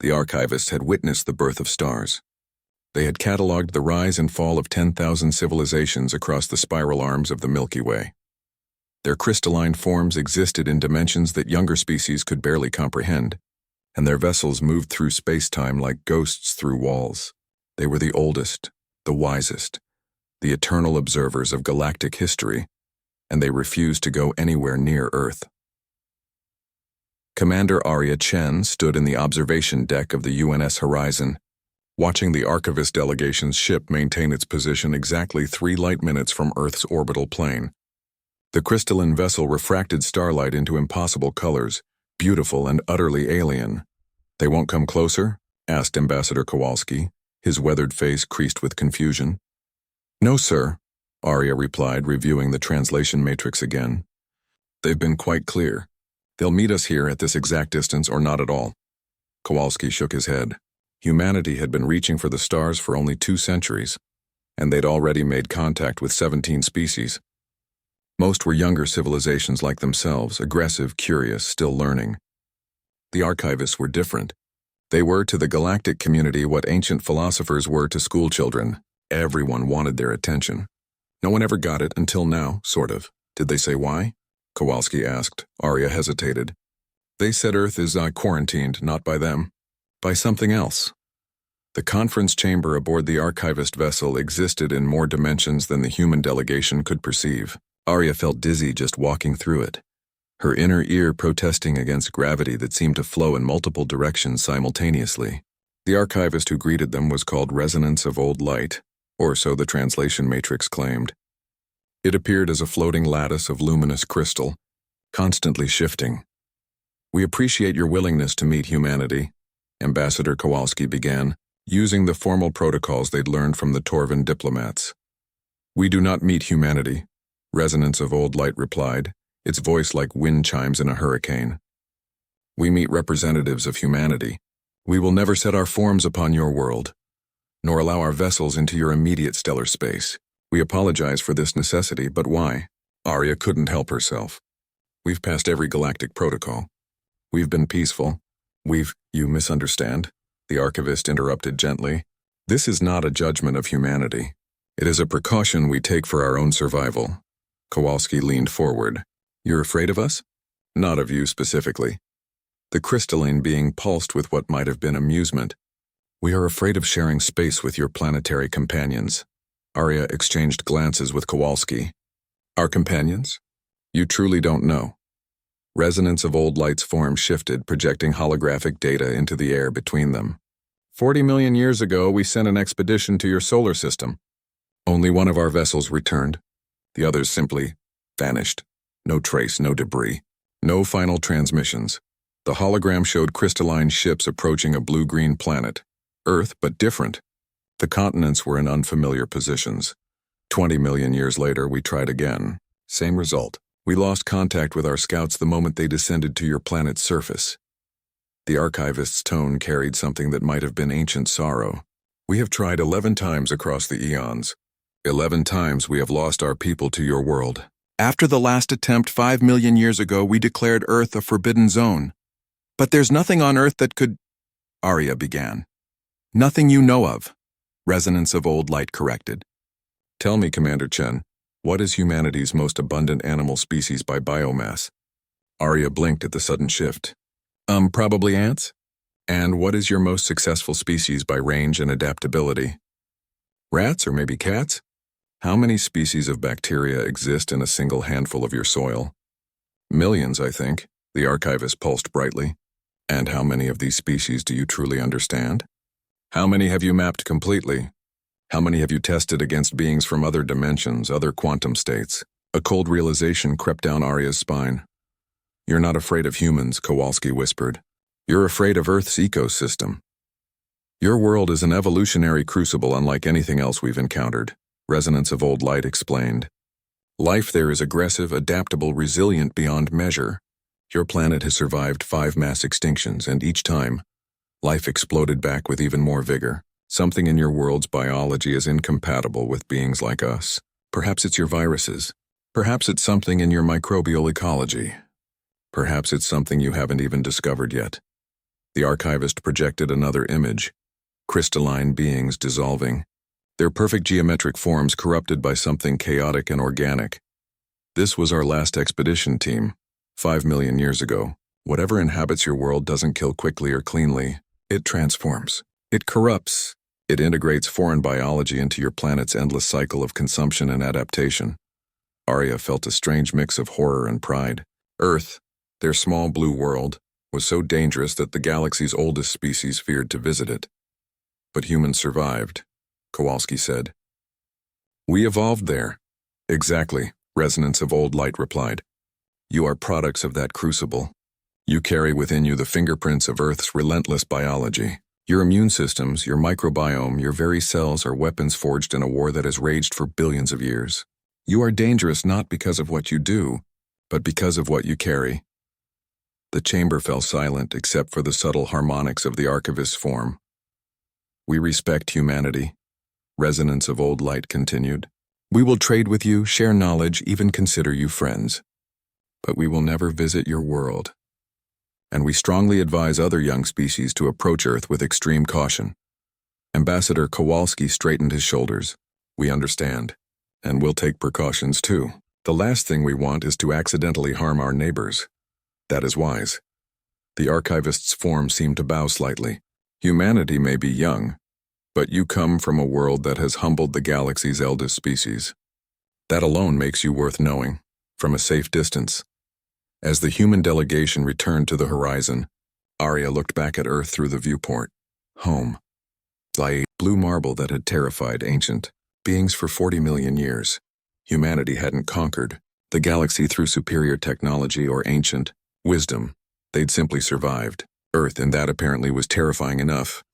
The archivists had witnessed the birth of stars. They had catalogued the rise and fall of 10,000 civilizations across the spiral arms of the Milky Way. Their crystalline forms existed in dimensions that younger species could barely comprehend, and their vessels moved through space-time like ghosts through walls. They were the oldest, the wisest, the eternal observers of galactic history, and they refused to go anywhere near Earth. Commander Arya Chen stood in the observation deck of the UNS Horizon, watching the archivist delegation's ship maintain its position exactly 3 light minutes from Earth's orbital plane. The crystalline vessel refracted starlight into impossible colors, beautiful and utterly alien. "They won't come closer?" asked Ambassador Kowalski, his weathered face creased with confusion. "No, sir," Arya replied, reviewing the translation matrix again. "They've been quite clear. They'll meet us here at this exact distance or not at all." Kowalski shook his head. Humanity had been reaching for the stars for only 2 centuries, and they'd already made contact with 17 species. Most were younger civilizations like themselves, aggressive, curious, still learning. The archivists were different. They were to the galactic community what ancient philosophers were to schoolchildren. Everyone wanted their attention. No one ever got it until now, sort of. Did they say why? Kowalski asked. Arya hesitated. They said Earth is quarantined, not by them. By something else. The conference chamber aboard the archivist vessel existed in more dimensions than the human delegation could perceive. Arya felt dizzy just walking through it, her inner ear protesting against gravity that seemed to flow in multiple directions simultaneously. The archivist who greeted them was called Resonance of Old Light, or so the translation matrix claimed. It appeared as a floating lattice of luminous crystal, constantly shifting. "We appreciate your willingness to meet humanity," Ambassador Kowalski began, using the formal protocols they'd learned from the Torvan diplomats. "We do not meet humanity," Resonance of Old Light replied, its voice like wind chimes in a hurricane. "We meet representatives of humanity. We will never set our forms upon your world, nor allow our vessels into your immediate stellar space. We apologize for this necessity, but why?" Arya couldn't help herself. "We've passed every galactic protocol. We've been peaceful. You misunderstand," the archivist interrupted gently. "This is not a judgment of humanity. It is a precaution we take for our own survival." Kowalski leaned forward. "You're afraid of us?" "Not of you specifically." The crystalline being pulsed with what might have been amusement. "We are afraid of sharing space with your planetary companions." Arya exchanged glances with Kowalski. "Our companions? You truly don't know." Resonance of Old Light's form shifted, projecting holographic data into the air between them. 40 million years ago, we sent an expedition to your solar system. Only one of our vessels returned. The others simply vanished. No trace, no debris. No final transmissions. The hologram showed crystalline ships approaching a blue-green planet. Earth, but different. The continents were in unfamiliar positions. 20 million years later, we tried again. Same result. We lost contact with our scouts the moment they descended to your planet's surface. The archivist's tone carried something that might have been ancient sorrow. "We have tried 11 times across the eons. 11 times we have lost our people to your world. After the last attempt 5 million years ago, we declared Earth a forbidden zone. But there's nothing on Earth that could—" Arya began. "Nothing you know of," Resonance of Old Light corrected. "Tell me, Commander Chen, what is humanity's most abundant animal species by biomass?" Arya blinked at the sudden shift. Probably ants? And what is your most successful species by range and adaptability?" "Rats or maybe cats?" "How many species of bacteria exist in a single handful of your soil?" "Millions, I think," the archivist pulsed brightly. "And how many of these species do you truly understand? How many have you mapped completely? How many have you tested against beings from other dimensions, other quantum states?" A cold realization crept down Arya's spine. "You're not afraid of humans," Kowalski whispered. "You're afraid of Earth's ecosystem. Your world is an evolutionary crucible unlike anything else we've encountered," Resonance of Old Light explained. "Life there is aggressive, adaptable, resilient beyond measure. Your planet has survived 5 mass extinctions, and each time, life exploded back with even more vigor. Something in your world's biology is incompatible with beings like us. Perhaps it's your viruses. Perhaps it's something in your microbial ecology. Perhaps it's something you haven't even discovered yet." The archivist projected another image. Crystalline beings dissolving, their perfect geometric forms corrupted by something chaotic and organic. This was our last expedition, team. 5 million years ago. Whatever inhabits your world doesn't kill quickly or cleanly. It transforms. It corrupts. It integrates foreign biology into your planet's endless cycle of consumption and adaptation. Arya felt a strange mix of horror and pride. Earth, their small blue world, was so dangerous that the galaxy's oldest species feared to visit it. But humans survived, Kowalski said. We evolved there. Exactly, Resonance of Old Light replied. You are products of that crucible. You carry within you the fingerprints of Earth's relentless biology. Your immune systems, your microbiome, your very cells are weapons forged in a war that has raged for billions of years. You are dangerous not because of what you do, but because of what you carry. The chamber fell silent except for the subtle harmonics of the archivist's form. We respect humanity, Resonance of Old Light continued. We will trade with you, share knowledge, even consider you friends. But we will never visit your world. And we strongly advise other young species to approach Earth with extreme caution. Ambassador Kowalski straightened his shoulders. We understand. And we'll take precautions too. The last thing we want is to accidentally harm our neighbors. That is wise. The archivist's form seemed to bow slightly. Humanity may be young, but you come from a world that has humbled the galaxy's eldest species. That alone makes you worth knowing, from a safe distance. As the human delegation returned to the horizon, Arya looked back at Earth through the viewport. Home. Like blue marble that had terrified ancient beings for 40 million years. Humanity hadn't conquered the galaxy through superior technology or ancient wisdom. They'd simply survived. Earth, and that apparently was terrifying enough.